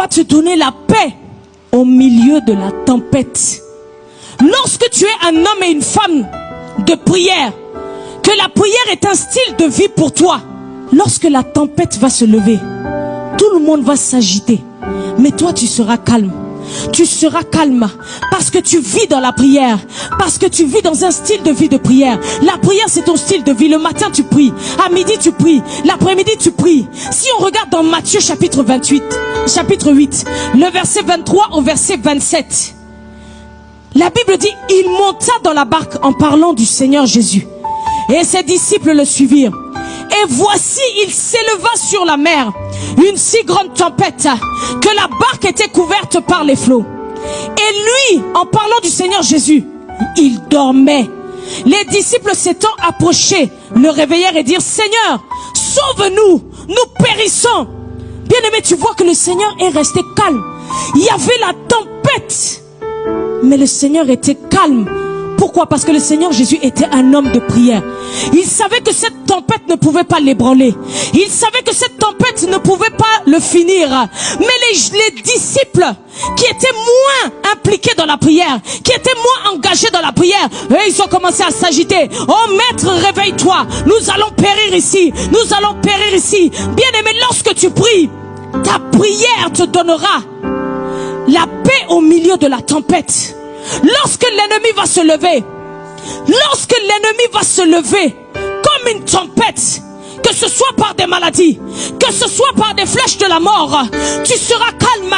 va te donner la paix au milieu de la tempête. Lorsque tu es un homme et une femme de prière, que la prière est un style de vie pour toi, lorsque la tempête va se lever, tout le monde va s'agiter, mais toi tu seras calme. Tu seras calme parce que tu vis dans la prière, parce que tu vis dans un style de vie de prière. La prière, c'est ton style de vie. Le matin tu pries, à midi tu pries, l'après-midi tu pries. Si on regarde dans Matthieu chapitre 8, le verset 23 au verset 27, la Bible dit: il monta dans la barque en parlant du Seigneur Jésus, et ses disciples le suivirent. Et voici, il s'éleva sur la mer une si grande tempête que la barque était couverte par les flots. Et lui, en parlant du Seigneur Jésus, il dormait. Les disciples s'étant approchés, le réveillèrent et dirent: Seigneur, sauve-nous, nous périssons. Bien aimé, tu vois que le Seigneur est resté calme. Il y avait la tempête, mais le Seigneur était calme. Pourquoi? Parce que le Seigneur Jésus était un homme de prière. Il savait que cette tempête ne pouvait pas l'ébranler. Il savait que cette tempête ne pouvait pas le finir. Mais les disciples qui étaient moins impliqués dans la prière, qui étaient moins engagés dans la prière, eux, ils ont commencé à s'agiter. Oh maître, réveille-toi. Nous allons périr ici. Nous allons périr ici. Bien aimé, lorsque tu pries, ta prière te donnera la paix au milieu de la tempête. Lorsque l'ennemi va se lever, comme une tempête, que ce soit par des maladies, que ce soit par des flèches de la mort, tu seras calme,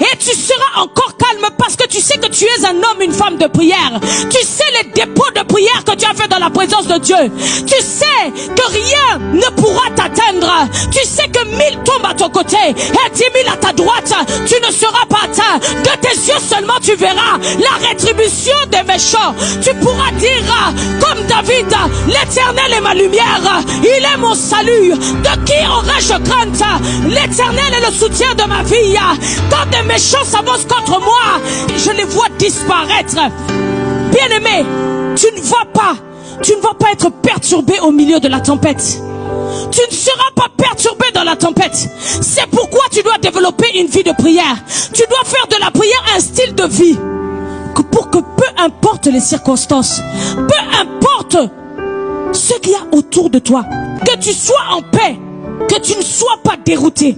et tu seras encore calme parce que tu sais que tu es un homme, une femme de prière. Tu sais les dépôts de prière que tu as fait dans la présence de Dieu. Tu sais que rien ne pourra t'atteindre. Tu sais que 1000 tombent à ton côté et 10 000 à ta droite. Tu ne seras pas atteint. De tes yeux seulement tu verras la rétribution des méchants. Tu pourras dire comme David: l'Éternel est ma lumière, il est mon salut. De qui aurais-je crainte? L'Éternel est le soutien de ma vie. Quand des méchants s'avancent contre moi, je les vois disparaître. Bien aimé, tu ne vas pas être perturbé au milieu de la tempête. Tu ne seras pas perturbé dans la tempête. C'est pourquoi tu dois développer une vie de prière. Tu dois faire de la prière un style de vie, pour que peu importe les circonstances, peu importe ce qu'il y a autour de toi, que tu sois en paix, que tu ne sois pas dérouté.